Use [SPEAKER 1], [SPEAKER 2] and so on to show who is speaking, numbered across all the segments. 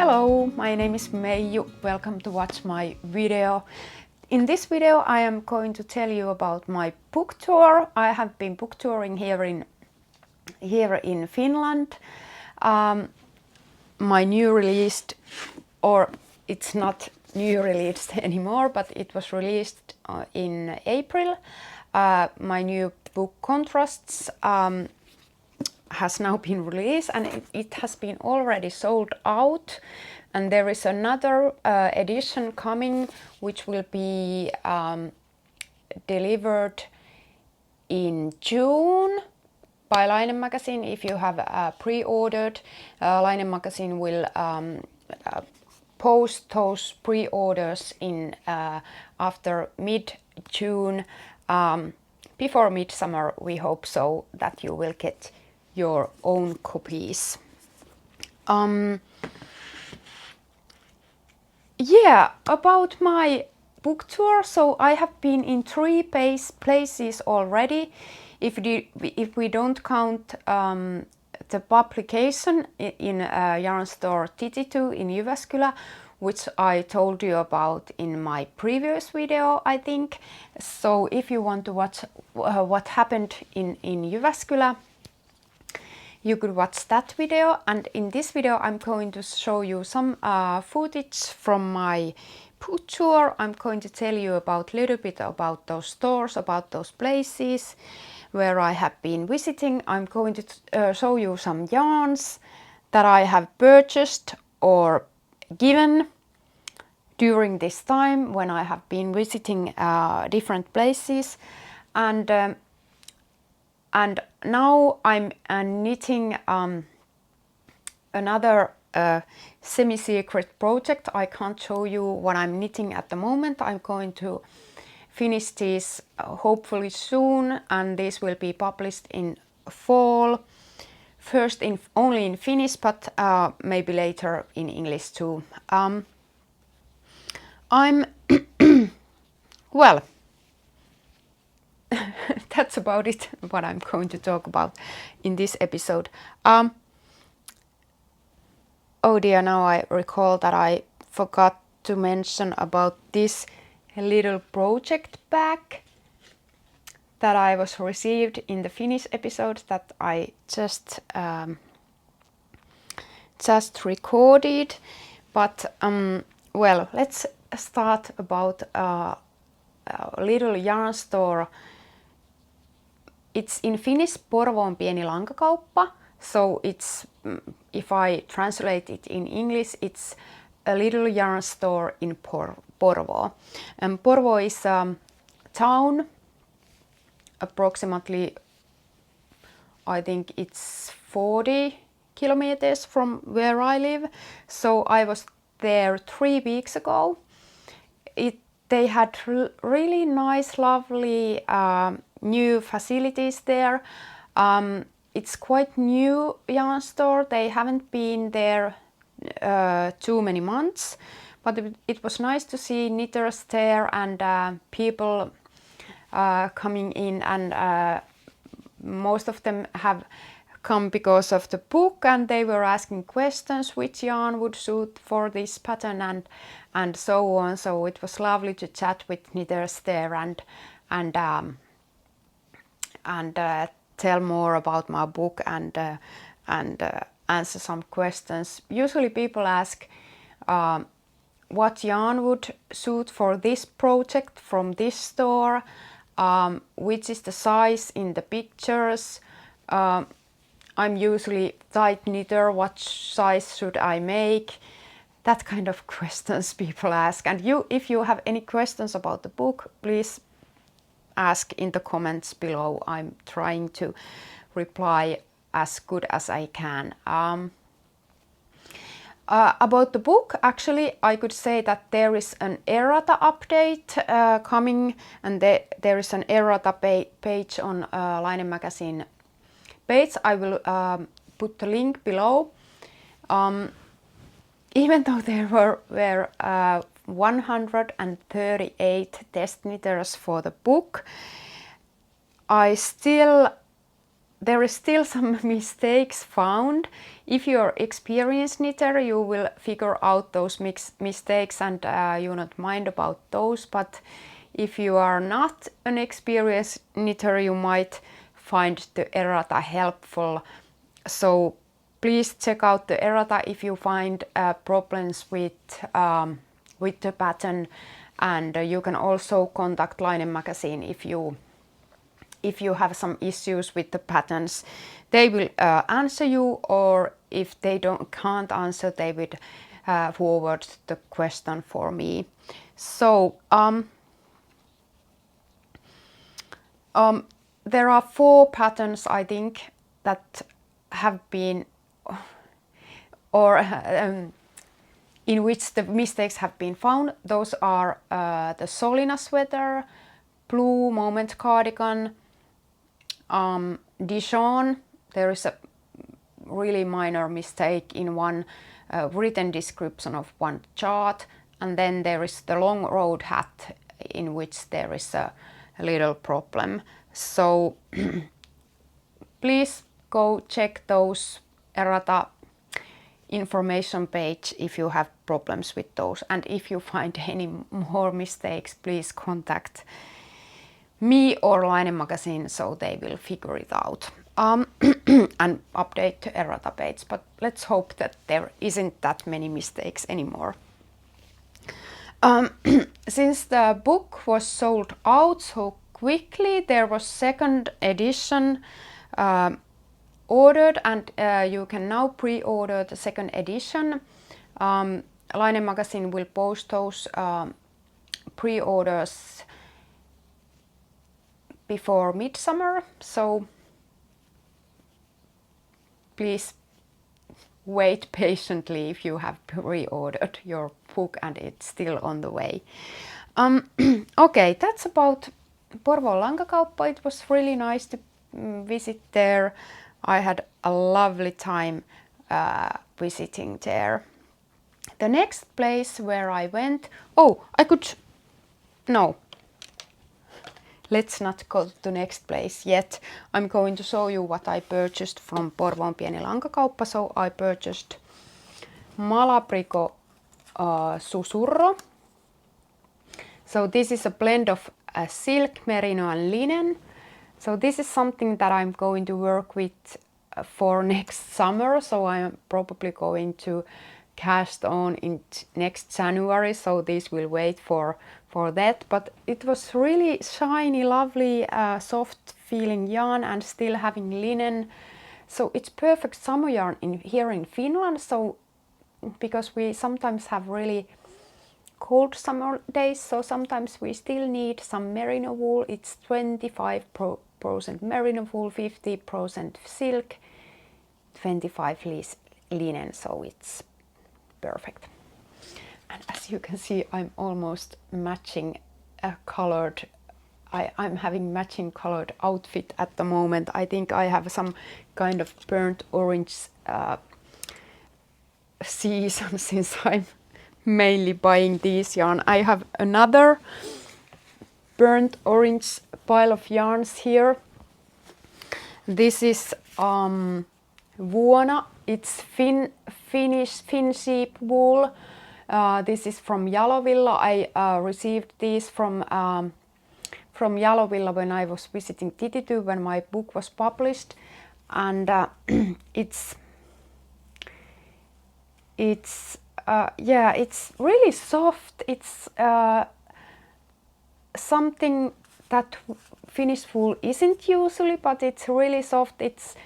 [SPEAKER 1] Hello, my name is Meiju. Welcome to watch my video. In this video I am going to tell you about my book tour. I have been book touring here in Finland. My new released, or it's not new released anymore, but it was released in April. My new book Contrasts has now been released, and it has been already sold out, and there is another edition coming which will be delivered in June by Laine magazine. If you have pre-ordered, Laine magazine will post those pre-orders in after mid-June, before midsummer. We hope so that you will get your own copies. Yeah, about my book tour. So I have been in 3 places already. If we don't count the publication in yarn store Tititu in Jyväskylä, which I told you about in my previous video, I think. So if you want to watch what happened in Jyväskylä, you could watch that video. And in this video I'm going to show you some footage from my book tour. I'm going to tell you a little bit about those stores, about those places where I have been visiting. I'm going to show you some yarns that I have purchased or given during this time when I have been visiting different places. And now I'm knitting another semi-secret project. I can't show you what I'm knitting at the moment. I'm going to finish this hopefully soon, and this will be published in fall. First only in Finnish, but maybe later in English too. Well, that's about it, what I'm going to talk about in this episode. Oh dear, now I recall that I forgot to mention about this little project bag that I was received in the Finnish episode that I just recorded. But well, let's start about a little yarn store. It's in Finnish, Porvo on pieni lankakauppa. So it's, if I translate it in English, it's a little yarn store in Porvo. And Porvo is a town, approximately, I think it's 40 kilometers from where I live. So I was there 3 weeks ago. They had really nice, lovely new facilities there. It's quite new yarn store. They haven't been there too many months, but it was nice to see knitters there and people coming in, and most of them have come because of the book, and they were asking questions which yarn would suit for this pattern and so on. So it was lovely to chat with knitters there and tell more about my book and answer some questions. Usually people ask what yarn would suit for this project from this store, which is the size in the pictures. I'm usually tight knitter, what size should I make? That kind of questions people ask. And if you have any questions about the book, please ask in the comments below. I'm trying to reply as good as I can. About the book, actually, I could say that there is an Errata update coming, and there is an Errata page on Laine magazine page. I will put the link below. Even though there were 138 test knitters for the book, I still there is still some mistakes found. If you're experienced knitter, you will figure out those mistakes and you not mind about those. But if you are not an experienced knitter, you might find the errata helpful. So please check out the errata if you find problems with the pattern, and you can also contact Linen Magazine if you have some issues with the patterns. They will answer you, or if they can't answer, they will forward the question for me. So there are 4 patterns, I think, that have been, or in which the mistakes have been found. Those are the Solina sweater, blue moment cardigan, Dijon. There is a really minor mistake in one written description of one chart, and then there is the long road hat, in which there is a little problem. So please go check those errata information page if you have problems with those, and if you find any more mistakes, please contact me or Linen Magazine, so they will figure it out and update the errata page. But let's hope that there isn't that many mistakes anymore. Since the book was sold out so quickly, there was second edition ordered, and you can now pre-order the second edition. Linen Magazine will post those pre-orders before midsummer, so please wait patiently if you have pre-ordered your book and it's still on the way. Okay, that's about Porvoon Lankakauppa. It was really nice to visit there. I had a lovely time visiting there. The next place where I went, let's not go to the next place yet. I'm going to show you what I purchased from Porvoon Pieni Lankakauppa. So I purchased Malabrigo Susurro. So this is a blend of silk, merino and linen. So this is something that I'm going to work with for next summer. So I'm probably going to cast on in next January. So this will wait for that. But it was really shiny, lovely, soft feeling yarn and still having linen. So it's perfect summer yarn here in Finland. So because we sometimes have really cold summer days, so sometimes we still need some merino wool. It's 25% merino wool, 50% silk, 25% linen, so it's perfect. And as you can see, I'm almost matching I'm having matching colored outfit at the moment. I think I have some kind of burnt orange season since I'm mainly buying these yarn. I have another burnt orange pile of yarns here. This is Vuona. It's Finnish sheep wool. This is from Jalovilla. I received these from Jalovilla when I was visiting Tititu when my book was published, and it's really soft. It's something that Finnish wool isn't usually, but it's really soft. It's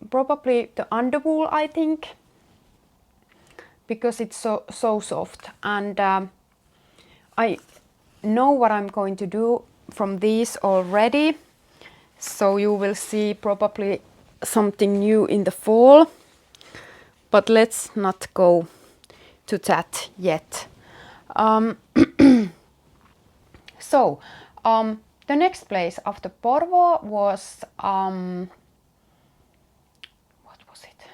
[SPEAKER 1] probably the underwool, I think, because it's so soft. And I know what I'm going to do from these already, so you will see probably something new in the fall, but let's not go to that yet. So the next place after Porvoo was what was it?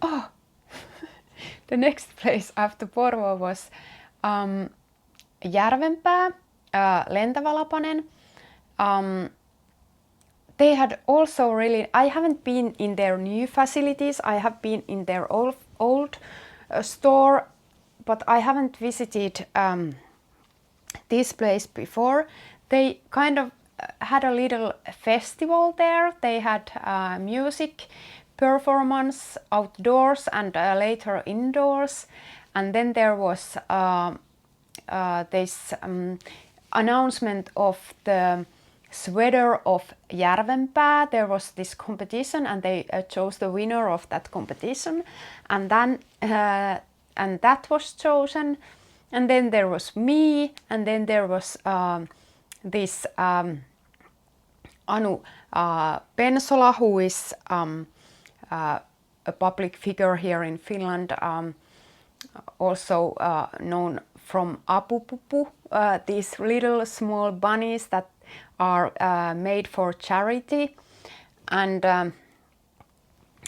[SPEAKER 1] Oh, the next place after Porvoo was Järvenpää, Lentävä Lapanen. they had also really, I haven't been in their new facilities, I have been in their old store, but I haven't visited this place before. They kind of had a little festival there. They had music performance outdoors and later indoors, and then there was this announcement of the sweater of Järvenpää. There was this competition, and they chose the winner of that competition, and then and that was chosen. And then there was me, and then there was this Anu Pensola, who is a public figure here in Finland, also known from Apupupu, these little small bunnies that are made for charity. And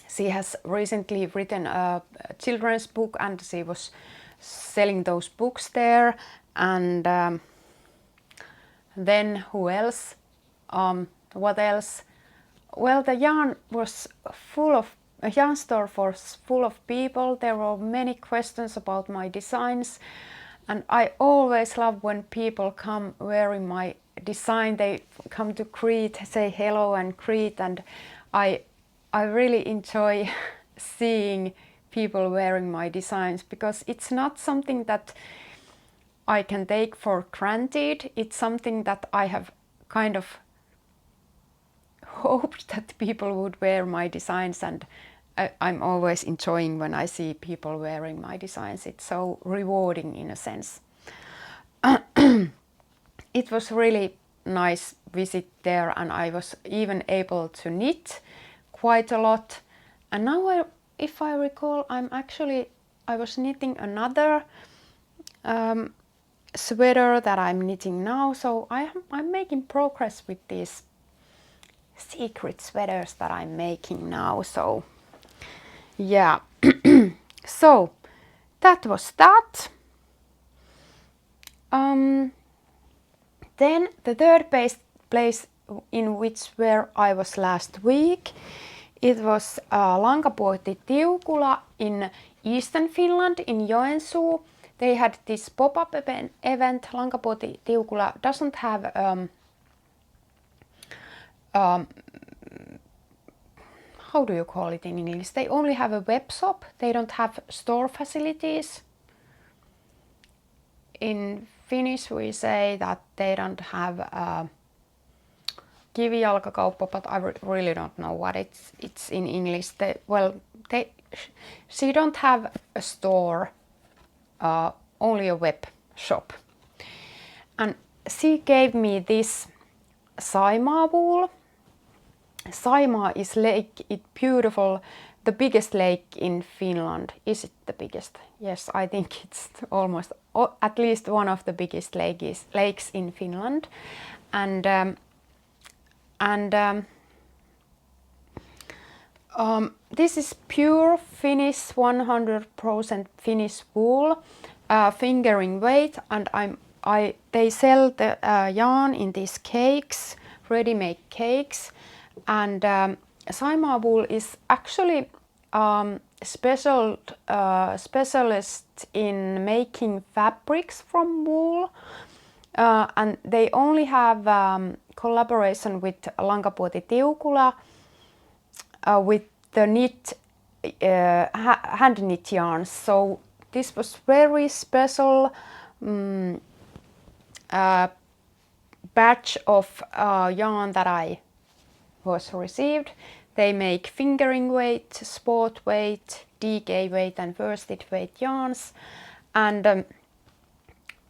[SPEAKER 1] she has recently written a children's book, and she was selling those books there. And then who else? What else? Well, the yarn was full of, a yarn store was full of people. There were many questions about my designs, and I always love when people come wearing my design. They come to greet, say hello and greet, and I really enjoy seeing people wearing my designs, because it's not something that I can take for granted. It's something that I have kind of hoped that people would wear my designs, and I'm always enjoying when I see people wearing my designs. It's so rewarding in a sense. It was really nice visit there, and I was even able to knit quite a lot. And now, if I recall, I was knitting another sweater that I'm knitting now. So I'm making progress with these secret sweaters that I'm making now. So yeah, so that was that. Then the third place in which where I was last week, it was Lankapuoti Tiukula in Eastern Finland, in Joensuu. They had this pop-up event. Lankapuoti Tiukula doesn't have how do you call it in English? They only have a web shop. They don't have store facilities. In Finnish we say that they don't have kivijalkakauppa, but I really don't know what it's in English. She don't have a store, only a web shop. And she gave me this Saimaa wool. Saimaa is beautiful, the biggest lake in Finland. Is it the biggest? Yes, I think it's almost, at least one of the biggest lakes in Finland. And this is pure Finnish, 100% Finnish wool, fingering weight, and they sell the yarn in these cakes, ready-made cakes. And Saimaa wool is actually specialist in making fabrics from wool, and they only have collaboration with Lankapuoti Tiukula with the hand knit yarns. So this was very special batch of yarn that I was received. They make fingering weight, sport weight, DK weight and worsted weight yarns. And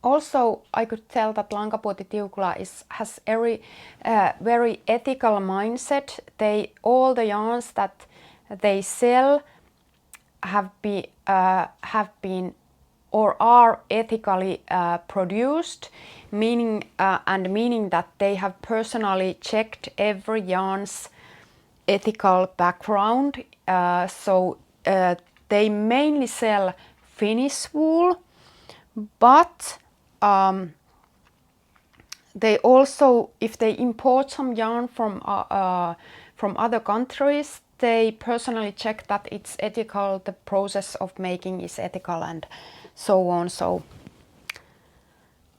[SPEAKER 1] also I could tell that Lankapuoti Tiukula has a very ethical mindset. All the yarns that they sell have been or are ethically produced, meaning that they have personally checked every yarn's ethical background. So they mainly sell Finnish wool, but they also, if they import some yarn from other countries, they personally check that it's ethical, the process of making is ethical and so on. So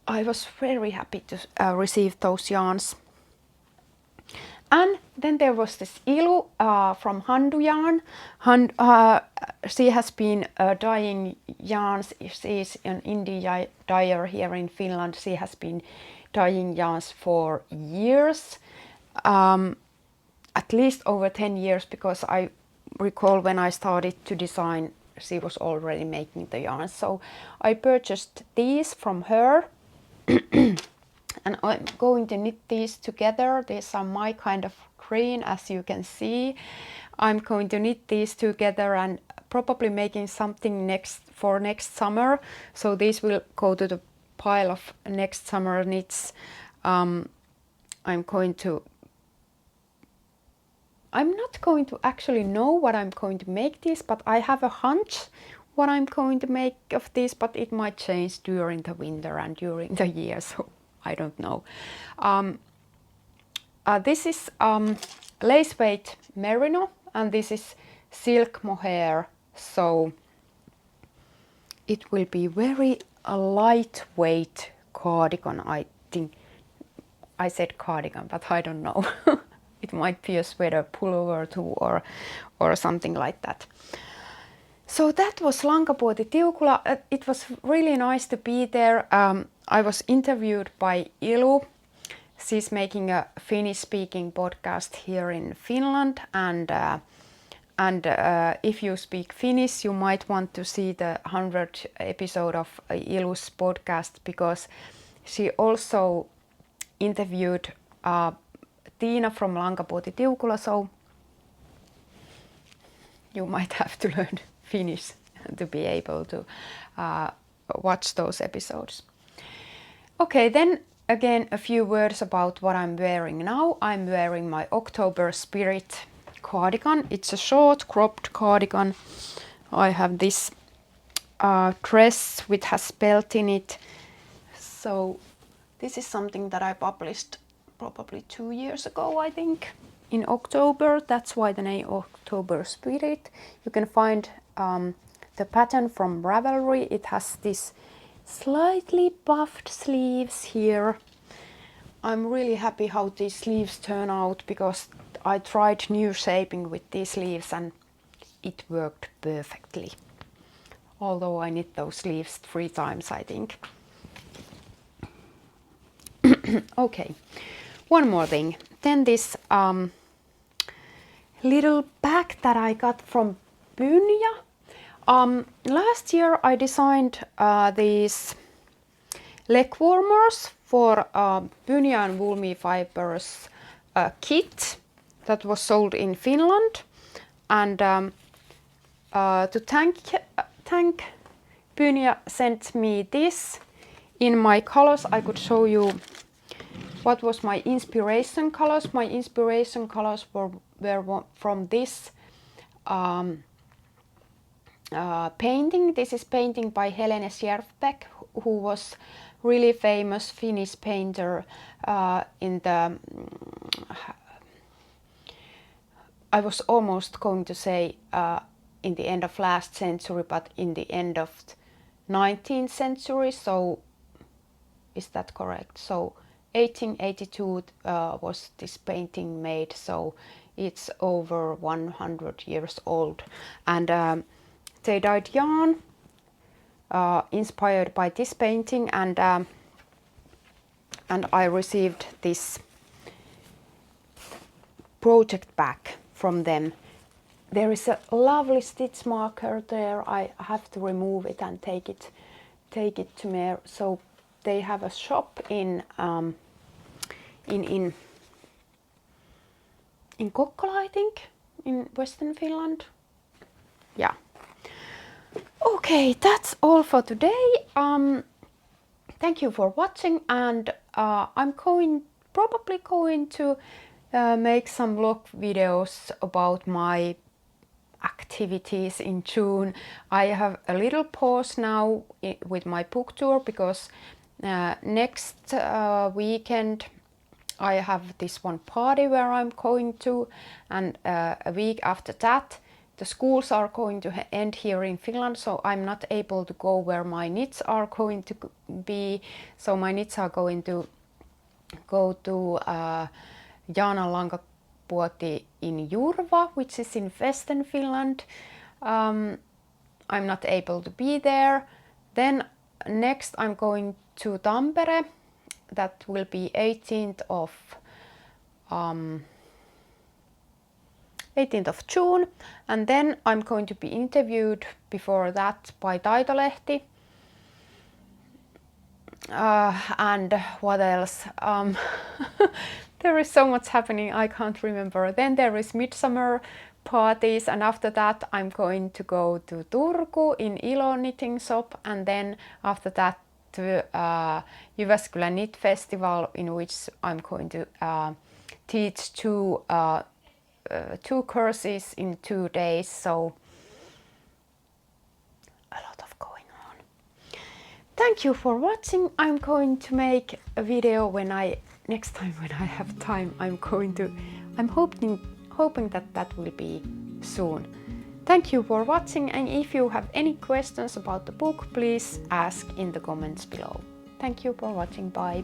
[SPEAKER 1] I was very happy to receive those yarns. And then there was this Ilu from Handu Yarn. She has been dyeing yarns. She is an indie dyer here in Finland. She has been dyeing yarns for years, at least over 10 years, because I recall when I started to design, she was already making the yarns. So I purchased these from her. And I'm going to knit these together. These are my kind of green, as you can see. I'm going to knit these together and probably making something for next summer. So these will go to the pile of next summer knits. I'm not going to actually know what I'm going to make these, but I have a hunch what I'm going to make of these, but it might change during the winter and during the year. So I don't know. This is lace weight merino, and this is silk mohair. So it will be very lightweight cardigan, I think. I said cardigan, but I don't know. It might be a sweater pullover too, or something like that. So that was Lankapuoti Tiukula. It was really nice to be there. I was interviewed by Ilu. She's making a Finnish-speaking podcast here in Finland, and if you speak Finnish, you might want to see the 100th episode of Ilu's podcast, because she also interviewed Tiina from Lankapuoti Tiukula. So you might have to learn Finnish to be able to watch those episodes. Okay, then again a few words about what I'm wearing now. I'm wearing my October Spirit cardigan. It's a short cropped cardigan. I have this dress which has belt in it. So this is something that I published probably 2 years ago, I think, in October. That's why the name October Spirit. You can find the pattern from Ravelry. It has this slightly puffed sleeves here. I'm really happy how these sleeves turn out, because I tried new shaping with these sleeves and it worked perfectly. Although I knit those sleeves 3 times, I think. Okay, one more thing. Then this little bag that I got from Bynja. Last year I designed these leg warmers for Bynja and Woolme Fibers kit that was sold in Finland, and to thank Bynja sent me this in my colors. I could show you what was my inspiration colors. My inspiration colors were from this painting. This is painting by Helene Sjerfbeck, who was really famous Finnish painter in the I was almost going to say in the end of last century, but in the end of 19th century. So is that correct? So 1882 was this painting made, so it's over 100 years old. And they dyed yarn inspired by this painting, and I received this project bag from them. There is a lovely stitch marker there. I have to remove it and take it to Mer. So they have a shop in Kokkola, I think, in Western Finland. Yeah. Okay, that's all for today. Thank you for watching, and I'm probably going to make some vlog videos about my activities in June. I have a little pause now with my book tour, because Next weekend I have this one party where I'm going to, and a week after that the schools are going to end here in Finland, so I'm not able to go where my knits are going to be. So my knits are going to go to Jaana Lankapuoti in Jurva, which is in Western Finland. I'm not able to be there. Then next I'm going to Tampere. That will be 18th of June, and then I'm going to be interviewed before that by Taitolehti. And what else? There is so much happening, I can't remember. Then there is midsummer parties, and after that I'm going to go to Turku in Ilo knitting shop, and then after that to Jyväskylä Knit Festival, in which I'm going to teach two courses in 2 days. So a lot of going on. Thank you for watching. I'm going to make a video next time when I have time. I'm hoping that will be soon. Thank you for watching, and if you have any questions about the book, please ask in the comments below. Thank you for watching. Bye.